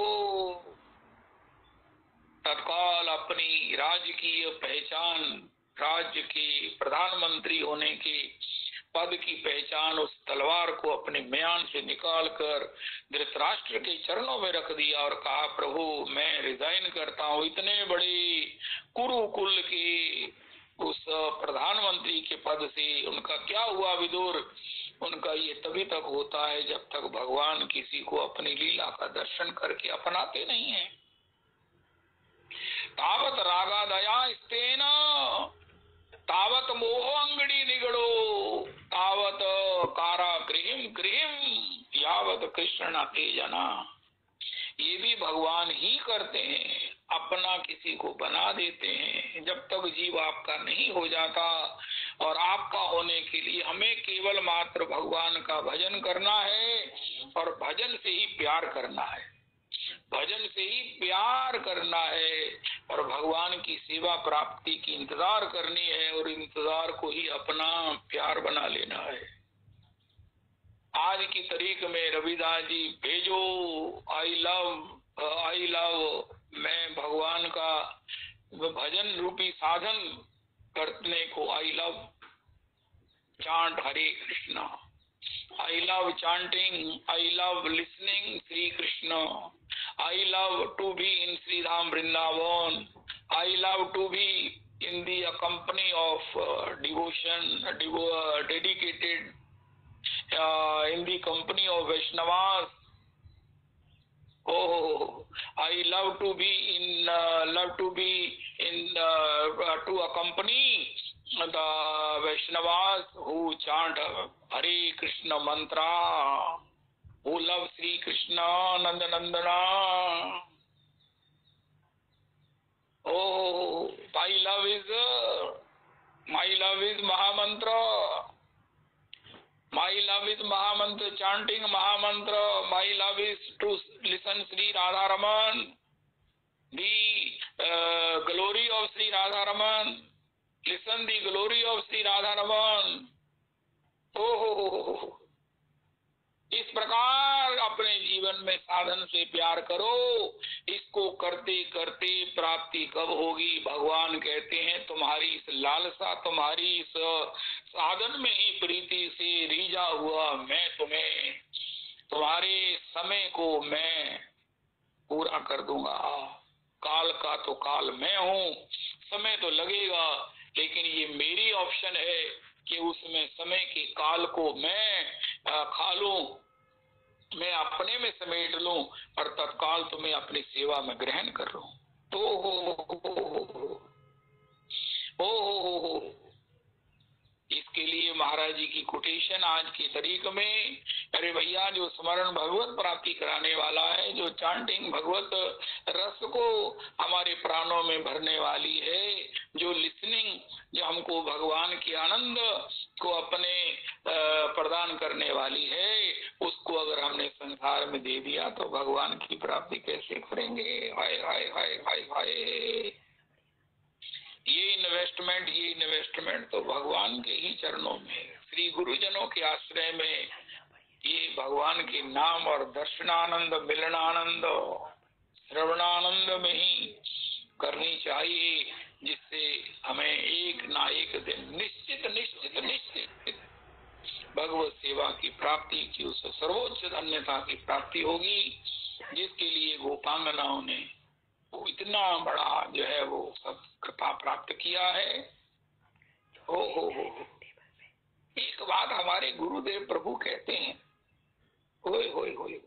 तत्काल अपनी राजकीय पहचान, राज्य के प्रधानमंत्री होने के पद की पहचान, उस तलवार को अपने म्यान से निकालकर धृतराष्ट्र के चरणों में रख दिया और कहा, प्रभु मैं रिजाइन करता हूँ इतने बड़े कुरुकुल के उस प्रधानमंत्री के पद से। उनका क्या हुआ विदुर, उनका ये तभी तक होता है जब तक भगवान किसी को अपनी लीला का दर्शन करके अपनाते नहीं है। तावत रागा दया स्तेन तावत मोह अंगड़ी निगड़ो, तावत कारा गृहिम यावत कृष्ण न तेजना। ये भी भगवान ही करते हैं, अपना किसी को बना देते हैं। जब तक जीव आपका नहीं हो जाता, और आपका होने के लिए हमें केवल मात्र भगवान का भजन करना है, और भजन से ही प्यार करना है, भजन से ही प्यार करना है, और भगवान की सेवा प्राप्ति की इंतजार करनी है, और इंतजार को ही अपना प्यार बना लेना है। आज की तारीख में रविदास जी भेजो आई लव, मैं भगवान का भजन रूपी साधन करने को I love chant Hare Krishna, I love chanting, I love listening Sri Krishna, I love to be in Sri Dham Vrindavan, I love to be in the company of devotion, dedicated in the company of Vaishnavas. Oh, I love to be in to accompany the Vaishnavas who chant Hare Krishna mantra, who love Sri Krishna Nanda Nandana. Oh, my love is Mahamantra. My love is Mahamantra, chanting Mahamantra. My love is to listen Sri Radharaman, the glory of Sri Radharaman. Listen the glory of Shri Radharaman. ओ हो। इस प्रकार अपने जीवन में साधन से प्यार करो। इसको करते करते प्राप्ति कब होगी? भगवान कहते हैं तुम्हारी इस लालसा, तुम्हारी इस साधन में ही प्रीति से रीझा हुआ मैं तुम्हें, तुम्हारे समय को मैं पूरा कर दूंगा। काल का तो काल मैं हूँ, समय तो लगेगा, लेकिन ये मेरी ऑप्शन है कि उसमें समय के काल को मैं खा लूं, मैं अपने में समेट लूं और तत्काल तुम्हें अपनी सेवा में ग्रहण कर लूं। ओ हो। इसके लिए महाराज जी की कोटेशन आज की तारीख में, अरे भैया जो स्मरण भगवत प्राप्ति कराने वाला है, जो चांटिंग भगवत रस को हमारे प्राणों में भरने वाली है, जो लिसनिंग, जो हमको भगवान की आनंद को अपने प्रदान करने वाली है, उसको अगर हमने संसार में दे दिया तो भगवान की प्राप्ति कैसे करेंगे? हाय हाय हाय हाय हाय। ये इन्वेस्टमेंट तो भगवान के ही चरणों में, श्री गुरुजनों के आश्रय में, ये भगवान के नाम और दर्शनानंद, मिलनानंद, श्रवणानंद में ही करनी चाहिए, जिससे हमें एक ना एक दिन निश्चित निश्चित निश्चित भगवत सेवा की प्राप्ति की, उस सर्वोच्च धन्यता की प्राप्ति होगी, जिसके लिए गोपांगनाओं ने वो इतना बड़ा जो है वो सब कृपा प्राप्त किया है। हो। एक बात हमारे गुरुदेव प्रभु कहते हैं, होय होय होय,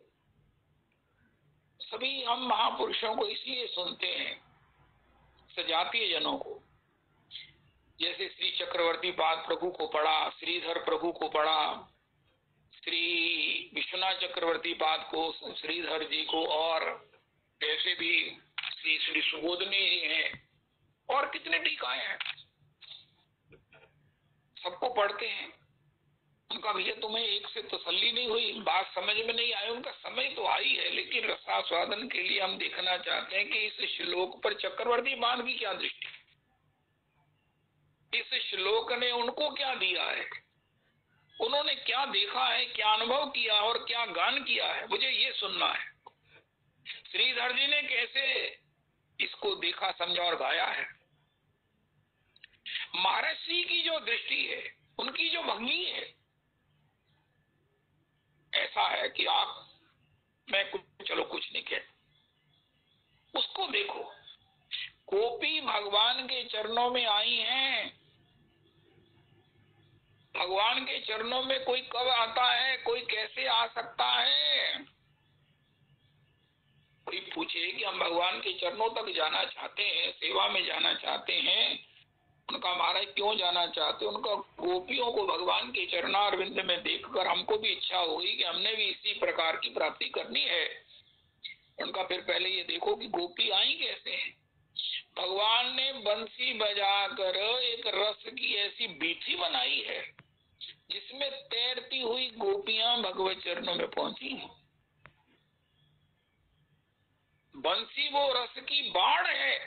सभी हम महापुरुषों को इसलिए सुनते हैं, सजातीय जनों को, जैसे श्री चक्रवर्ती पाद प्रभु को पढ़ा, श्रीधर प्रभु को पढ़ा, श्री विश्वनाथ चक्रवर्ती पाद को, श्रीधर जी को, और ऐसे भी श्री सुबोधनी जी हैं, और कितने टीकाएं हैं, सबको पढ़ते हैं। उनका भैया तुम्हें एक से तसल्ली नहीं हुई, बात समझ में नहीं आई, उनका समय तो आई है, लेकिन रसास्वादन के लिए हम देखना चाहते हैं कि इस श्लोक पर चक्रवर्ती पाद की क्या दृष्टि, इस श्लोक ने उनको क्या दिया है, उन्होंने क्या देखा है, क्या अनुभव किया और क्या गान किया है, मुझे ये सुनना है। श्रीधर जी ने कैसे इसको देखा, समझा और गाया है। महर्षि की जो दृष्टि है, उनकी जो भंगी है, ऐसा है कि आप, मैं चलो कुछ नहीं कह, उसको देखो। गोपी भगवान के चरणों में आई हैं, भगवान के चरणों में कोई कब आता है, कोई कैसे आ सकता है? कोई पूछे कि हम भगवान के चरणों तक जाना चाहते हैं, सेवा में जाना चाहते हैं, उनका महाराज क्यों जाना चाहते? उनका गोपियों को भगवान के चरणारविंद में देखकर हमको भी इच्छा हुई कि हमने भी इसी प्रकार की प्राप्ति करनी है। उनका फिर पहले ये देखो कि गोपी आई कैसे हैं। भगवान ने बंसी बजाकर एक रस की ऐसी बीथी बनाई है जिसमें तैरती हुई गोपियां भगवत चरणों में पहुंची हैं। बंसी वो रस की बाढ़ है,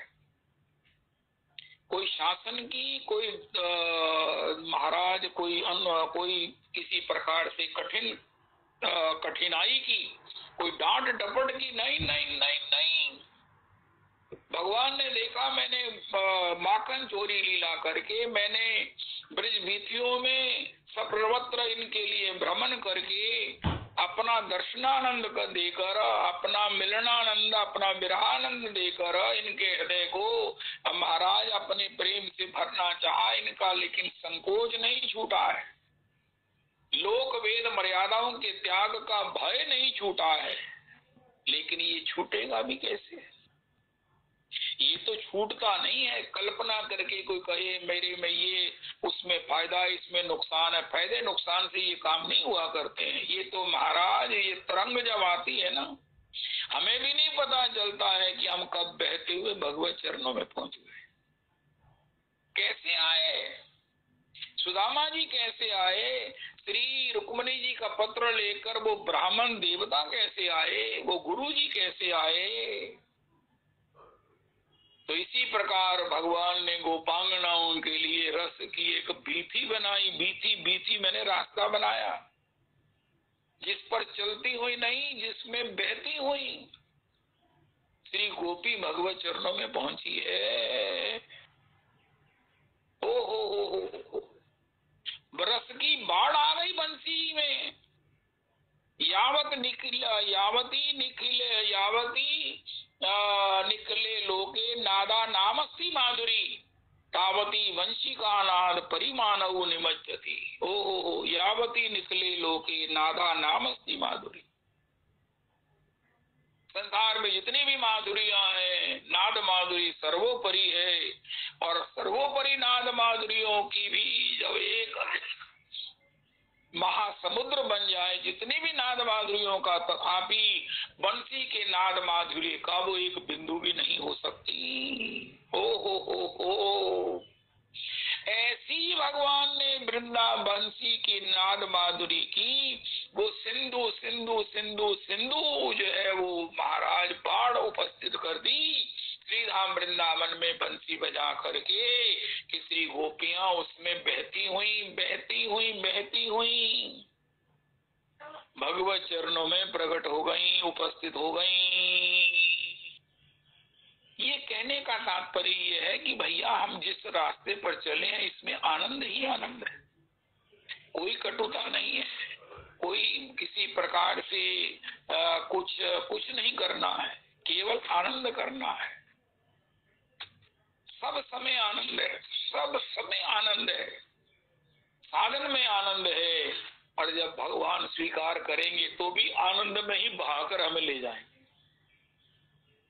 कोई शासन की, कोई महाराज, कोई किसी प्रकार से कठिनाई की, कोई डांट डपट की, नहीं नहीं नहीं नहीं। भगवान ने देखा मैंने माखन चोरी लीला करके, मैंने ब्रज वीथियों में सर्वत्र इनके लिए भ्रमण करके अपना दर्शनानंद का देकर, अपना मिलनानंद, अपना विरहानंद देकर इनके हृदय को महाराज अपने प्रेम से भरना चाहा इनका, लेकिन संकोच नहीं छूटा है, लोक वेद मर्यादाओं के त्याग का भय नहीं छूटा है। लेकिन ये छूटेगा भी कैसे? ये तो छूटता नहीं है। कल्पना करके कोई कहे मेरे में ये, उसमें फायदा, इसमें नुकसान है, फायदे नुकसान से ये काम नहीं हुआ करते हैं। ये तो महाराज, ये तरंग जब आती है ना, हमें भी नहीं पता चलता है कि हम कब बहते हुए भगवत चरणों में पहुंच गए। कैसे आए सुदामा जी, कैसे आए? श्री रुक्मणी जी का पत्र लेकर वो ब्राह्मण देवता कैसे आए? वो गुरु जी कैसे आए? तो इसी प्रकार भगवान ने गोपांगनाओं के लिए रस की एक बीथी बनाई, बीथी बीथी मैंने रास्ता बनाया, जिस पर चलती हुई नहीं, जिसमें बहती हुई श्री गोपी भगवत चरणों में पहुंची है। हो बरस की बाढ़ आ गई बंसी में, यावत निकला यावती निकले यावती निकले लोके नादा नामस्ती माधुरी, तावती वंशिका नाद परिमानव निमज्जति। ओ यावती निकले लोके नादा नामस्ती माधुरी। संसार में जितनी भी माधुरियां हैं, नाद माधुरी सर्वोपरि है, और सर्वोपरि नाद माधुरियों की भी जब एक महासमुद्र बन जाए, जितनी भी नाद माधुरियों का, तथापि बंसी के नाद माधुर्य का वो एक बिंदु भी नहीं हो सकती। हो ऐसी भगवान ने वृंदा बंसी की नाद माधुरी की, वो सिंधु सिंधु सिंधु सिंधु जो है वो महाराज बाढ़ उपस्थित कर दी श्रीधाम वृंदावन में बंसी बजा करके, कि श्री गोपियां उसमें बहती हुई बहती हुई बहती हुई भगवत चरणों में प्रकट हो गई, उपस्थित हो गई। ये कहने का तात्पर्य ये है कि भैया हम जिस रास्ते पर चले हैं इसमें आनंद ही आनंद है, कोई कटुता नहीं है, कोई किसी प्रकार से कुछ नहीं करना है, केवल आनंद करना है। सब समय आनंद है, सब समय आनंद है, साधन में आनंद है, और जब भगवान स्वीकार करेंगे तो भी आनंद में ही बहाकर हमें ले जाएंगे,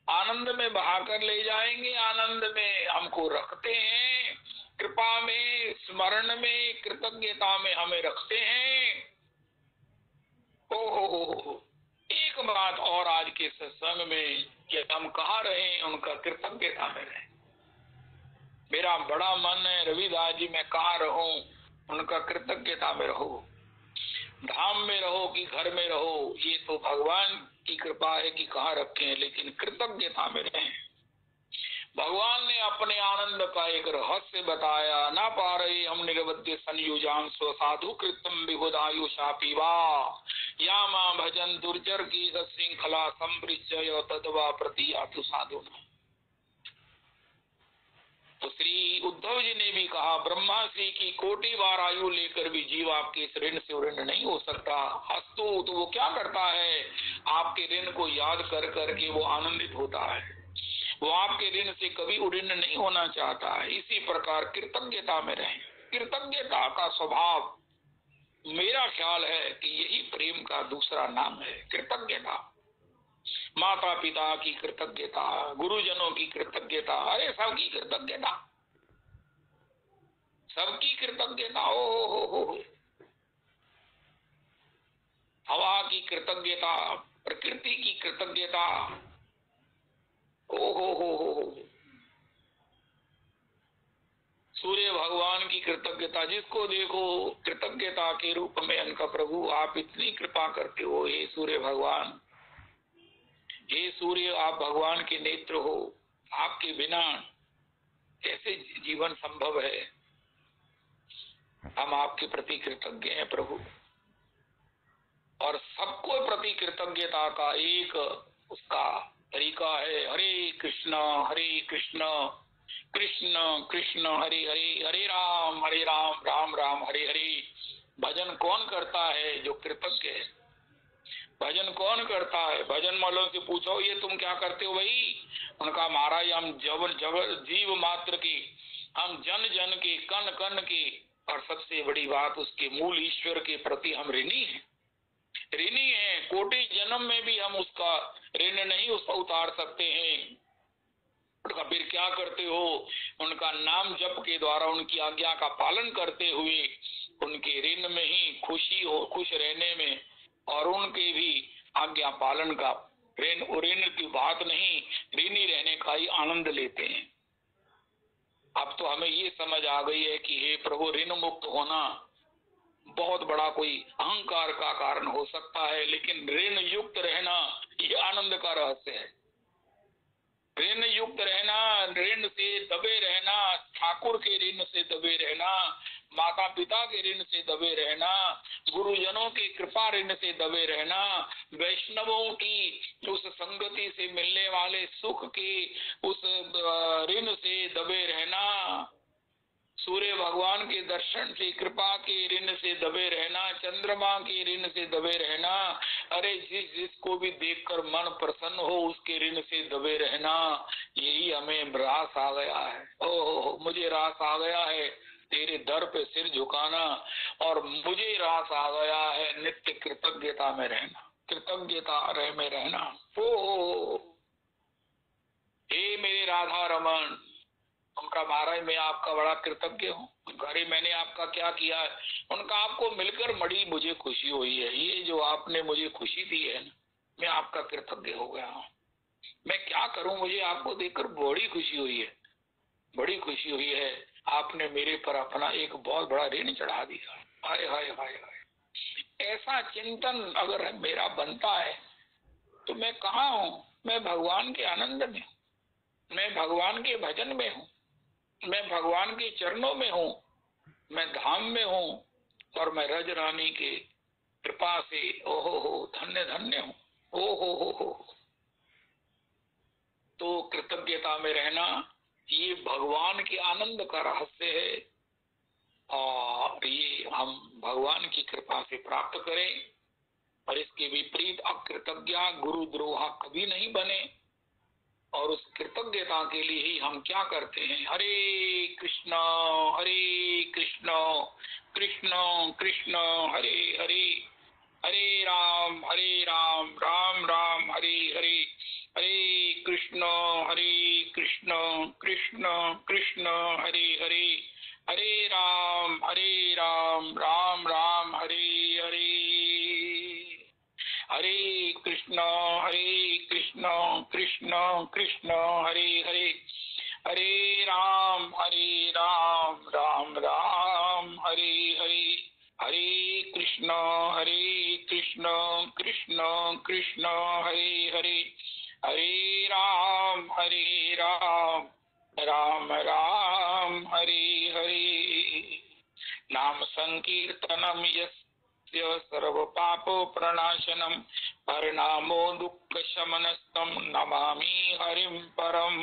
आनंद में बहाकर ले जाएंगे, आनंद में हमको रखते हैं, कृपा में, स्मरण में, कृतज्ञता में हमें रखते हैं। हो एक बात और आज के सत्संग में कि हम कहाँ रहे, उनका कृतज्ञता में रहे। मेरा बड़ा मन है रविदास जी मैं कहाँ रहूं, उनका कृतज्ञता में रहो। धाम में रहो कि घर में रहो, ये तो भगवान की कृपा है कि कहाँ रखे हैं, लेकिन कृतज्ञता में रहें। भगवान ने अपने आनंद का एक रहस्य बताया, ना पा रहे हम निरवध्य संयुजान स्वसाधु कृतम विबुधायुषा पीवा, या मां भजन दुर्जर की श्रृंखला संपृच्य तदवा प्रतियातु साधु। तो श्री उद्धव जी ने भी कहा, ब्रह्मा श्री की कोटि बार आयु लेकर भी जीव आपके इस ऋण से उऋण नहीं हो सकता। अस्तु, तो वो क्या करता है, आपके ऋण को याद कर करके वो आनंदित होता है, वो आपके ऋण से कभी उऋण नहीं होना चाहता है। इसी प्रकार कृतज्ञता में रहें। कृतज्ञता का स्वभाव मेरा ख्याल है कि यही प्रेम का दूसरा नाम है, कृतज्ञता। माता पिता की कृतज्ञता, गुरुजनों की कृतज्ञता, अरे सबकी कृतज्ञता, सबकी कृतज्ञता। हो हवा की कृतज्ञता, प्रकृति की कृतज्ञता, हो सूर्य भगवान की कृतज्ञता, जिसको देखो कृतज्ञता के रूप में उनका प्रभु आप इतनी कृपा करते हो। हे सूर्य भगवान, हे सूर्य आप भगवान के नेत्र हो, आपके बिना कैसे जीवन संभव है। हम आपके प्रति कृतज्ञ हैं प्रभु, और सबको प्रति कृतज्ञता का एक उसका तरीका है, हरे कृष्ण कृष्ण कृष्ण हरे हरे, हरे राम राम राम हरे हरे। भजन कौन करता है, जो कृतज्ञ है। भजन कौन करता है, भजन वालों से पूछो ये तुम क्या करते हो भाई, उनका महाराज हम जीव मात्र के, हम जन जन के, कण कण के, और सबसे बड़ी बात उसके मूल ईश्वर के प्रति हम ऋणी हैं, ऋणी हैं। कोटि जन्म में भी हम उसका ऋण नहीं उसका उतार सकते हैं। उनका फिर क्या करते हो, उनका नाम जप के द्वारा उनकी आज्ञा का पालन करते हुए उनके ऋण में ही खुशी हो, खुश रहने में, और उनके भी आज्ञा पालन का ऋण की बात नहीं, ऋणी रहने का ही आनंद लेते हैं। अब तो हमें ये समझ आ गई है कि हे प्रभु, ऋण मुक्त होना बहुत बड़ा कोई अहंकार का कारण हो सकता है, लेकिन ऋण युक्त रहना ये आनंद का रहस्य है। ऋण युक्त रहना, ऋण से दबे रहना, ठाकुर के ऋण से दबे रहना, माता पिता के ऋण से दबे रहना, गुरुजनों की कृपा ऋण से दबे रहना, वैष्णवों की उस संगति से मिलने वाले सुख की उस ऋण से दबे रहना, सूर्य भगवान के दर्शन से कृपा के ऋण से दबे रहना, चंद्रमा के ऋण से दबे रहना, अरे जिसको भी देखकर मन प्रसन्न हो उसके ऋण से दबे रहना। यही हमें रास आ गया है। ओह मुझे रास आ गया है तेरे दर पे सिर झुकाना, और मुझे रास आ गया है नित्य कृतज्ञता में रहना, कृतज्ञता में रहना। ओ हे मेरे राधा रमन, उनका महाराज मैं आपका बड़ा कृतज्ञ हूँ। अरे मैंने आपका क्या किया है? उनका आपको मिलकर बड़ी मुझे खुशी हुई है, ये जो आपने मुझे खुशी दी है मैं आपका कृतज्ञ हो गया हूँ। मैं क्या करूँ, मुझे आपको देखकर बड़ी खुशी हुई है, बड़ी खुशी हुई है। आपने मेरे पर अपना एक बहुत बड़ा ऋण चढ़ा दिया। हाय हाय हाय हाय, ऐसा चिंतन अगर मेरा बनता है तो मैं कहाँ हूँ? मैं भगवान के आनंद में, मैं भगवान के भजन में हूँ, मैं भगवान के चरणों में हूँ, मैं धाम में हूँ, और मैं रज रानी के कृपा से ओहो हो धन्य धन्य हूँ। ओहो हो। तो कृतज्ञता में रहना ये भगवान के आनंद का रहस्य है, और ये हम भगवान की कृपा से प्राप्त करें। और इसके विपरीत अकृतज्ञ गुरुद्रोहा कभी नहीं बने। और उस कृतज्ञता के लिए ही हम क्या करते हैं, हरे कृष्ण कृष्ण कृष्ण हरे हरे, हरे राम राम राम हरे हरे, हरे कृष्ण कृष्ण कृष्ण हरे हरे, हरे राम राम राम हरे हरे, हरे कृष्ण कृष्ण कृष्ण हरे हरे, हरे राम राम राम हरे हरे, हरे कृष्ण कृष्ण कृष्ण हरे हरे, हरे राम राम राम हरे हरे। नाम संकीर्तनम यस्य सर्व पापो प्रणाशनम, परिणामो दुःख शमनस्तम नमामि हरिं परम।